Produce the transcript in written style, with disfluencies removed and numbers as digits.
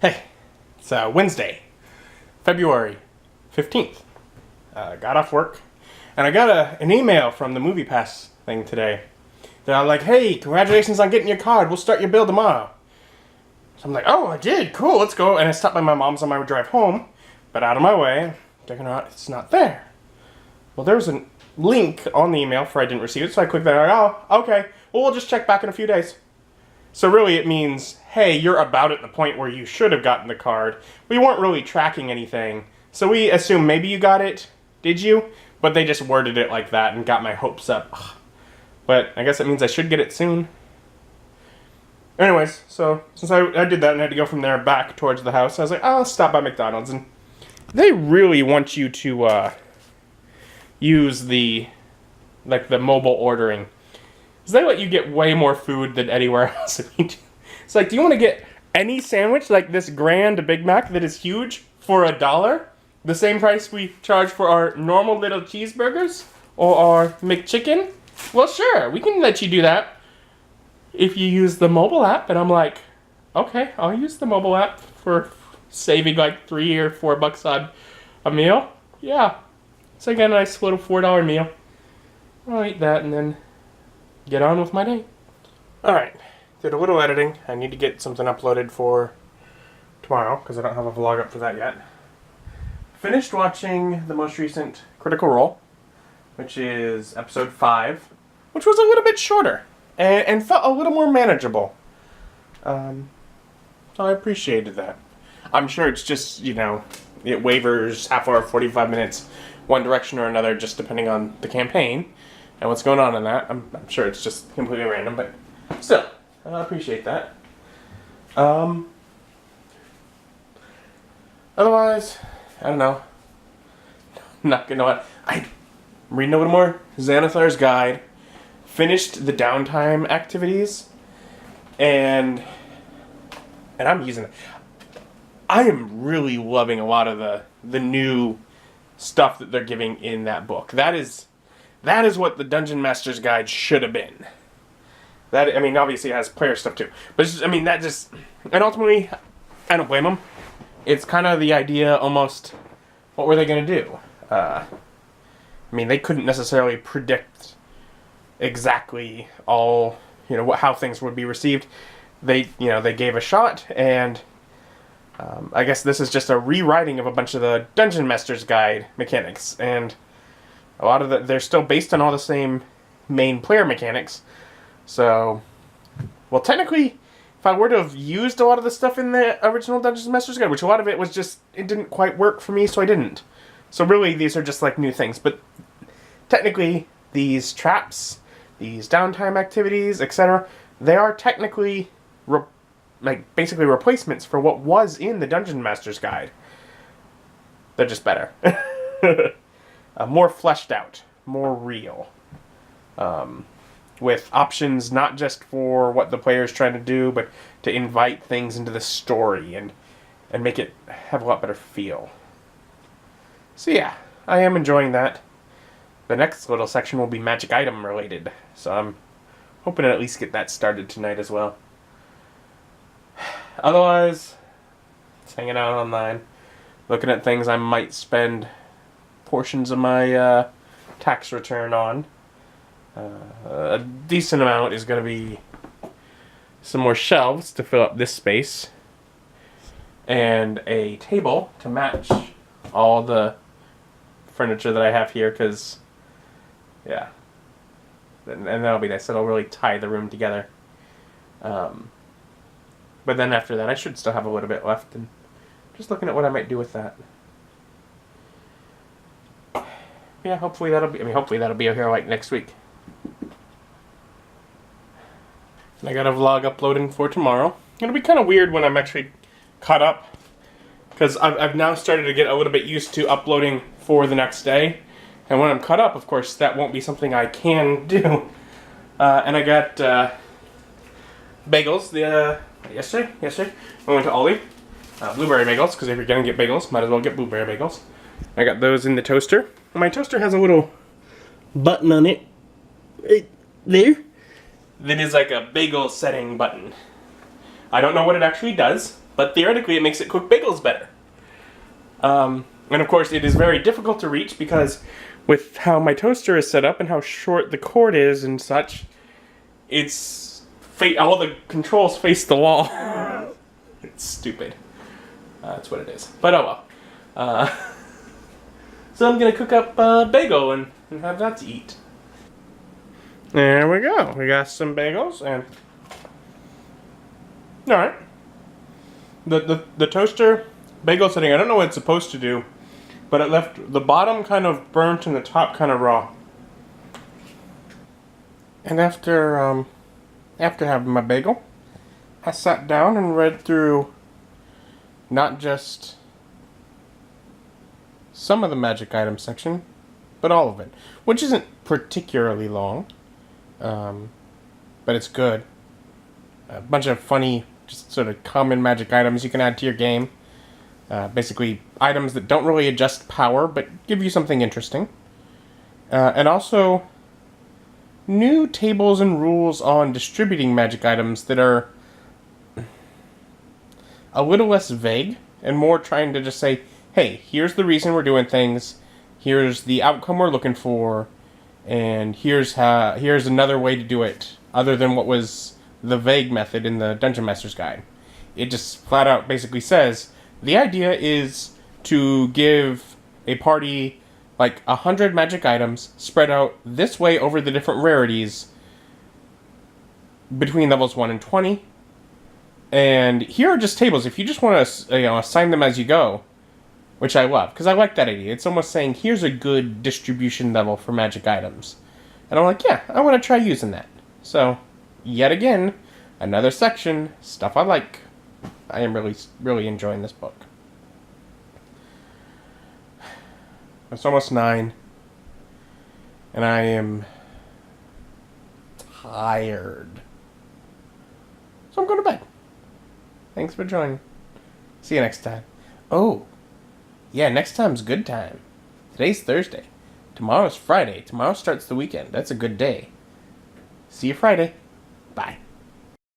Hey, it's Wednesday, February 15th. Got off work, and I got an email from the Movie Pass thing today. They're like, hey, congratulations on getting your card. We'll start your bill tomorrow. So I'm like, oh, I did. Cool, let's go. And I stopped by my mom's on my drive home, but out of my way, checking out, it's not there. Well, there was a link on the email for I didn't receive it, so I clicked that. Oh, okay. Well, we'll just check back in a few days. So really it means, hey, you're about at the point where you should have gotten the card. We weren't really tracking anything. So we assume maybe you got it. Did you? But they just worded it like that and got my hopes up. Ugh. But I guess it means I should get it soon. Anyways, so since I did that and had to go from there back towards the house, I was like, I'll stop by McDonald's. And they really want you to use the mobile ordering. Because they let you get way more food than anywhere else. It's like, do you want to get any sandwich like this grand Big Mac that is huge for $1? The same price we charge for our normal little cheeseburgers or our McChicken? Well, sure, we can let you do that if you use the mobile app. And I'm like, okay, I'll use the mobile app for saving like $3 or $4 on a meal. Yeah, so I got a nice little $4 meal. I'll eat that and then get on with my day. Alright, did a little editing. I need to get something uploaded for tomorrow because I don't have a vlog up for that yet. Finished watching the most recent Critical Role, which is episode 5, which was a little bit shorter and felt a little more manageable. So I appreciated that. I'm sure it's just, it wavers half hour, 45 minutes, one direction or another, just depending on the campaign and what's going on in that. I'm sure it's just completely random, but still, I appreciate that. Otherwise, I don't know. Not gonna know. I'm reading a little more Xanathar's Guide. Finished the Downtime Activities, and I'm using it. I am really loving a lot of the new stuff that they're giving in that book. That is what the Dungeon Master's Guide should have been. Obviously it has player stuff too, but and ultimately, I don't blame them. It's kind of the idea almost. What were they going to do? They couldn't necessarily predict exactly all, how things would be received. They gave a shot, and I guess this is just a rewriting of a bunch of the Dungeon Master's Guide mechanics, and a lot of they're still based on all the same main player mechanics. So, well, technically, if I were to have used a lot of the stuff in the original Dungeon Master's Guide, which a lot of it was just, it didn't quite work for me, so I didn't. So really, these are just like new things. But technically, these traps, these downtime activities, etc., they are technically basically replacements for what was in the Dungeon Master's Guide. They're just better. More fleshed out, more real. With options not just for what the player is trying to do, but to invite things into the story and make it have a lot better feel. So yeah, I am enjoying that. The next little section will be magic item related, so I'm hoping to at least get that started tonight as well. Otherwise, just hanging out online, looking at things I might spend portions of my tax return on. A decent amount is going to be some more shelves to fill up this space and a table to match all the furniture that I have here, because yeah, and that'll be nice. It'll really tie the room together. But then after that I should still have a little bit left, and just looking at what I might do with that. Yeah, hopefully that'll be here like next week. I got a vlog uploading for tomorrow. It'll be kind of weird when I'm actually caught up, because I've now started to get a little bit used to uploading for the next day. And when I'm caught up, of course, that won't be something I can do. And I got bagels yesterday. I went to Ollie. Blueberry bagels, because if you're going to get bagels, might as well get blueberry bagels. I got those in the toaster. My toaster has a little button on it. Right there. That is like a bagel setting button. I don't know what it actually does. but theoretically it makes it cook bagels better. And of course it is very difficult to reach because with how my toaster is set up and how short the cord is and such, all the controls face the wall. It's stupid. That's what it is. But oh well. So I'm gonna cook up a bagel and have that to eat. There we go. We got some bagels and alright. The toaster bagel setting, I don't know what it's supposed to do, but it left the bottom kind of burnt and the top kind of raw. And after having my bagel, I sat down and read through not just some of the magic item section, but all of it, which isn't particularly long, but it's good. A bunch of funny, just sort of common magic items you can add to your game. Basically, items that don't really adjust power, but give you something interesting. And also, new tables and rules on distributing magic items that are a little less vague and more trying to just say, hey, here's the reason we're doing things, here's the outcome we're looking for, and here's another way to do it other than what was the vague method in the Dungeon Master's Guide. It just flat out basically says, the idea is to give a party like 100 magic items spread out this way over the different rarities between levels 1 and 20. And here are just tables. If you just want to assign them as you go, which I love, because I like that idea. It's almost saying, here's a good distribution level for magic items. And I'm like, yeah, I want to try using that. So, yet again, another section, stuff I like. I am really, really enjoying this book. It's almost 9. And I am tired. So I'm going to bed. Thanks for joining. See you next time. Oh, yeah, next time's good time. Today's Thursday. Tomorrow's Friday. Tomorrow starts the weekend. That's a good day. See you Friday. Bye.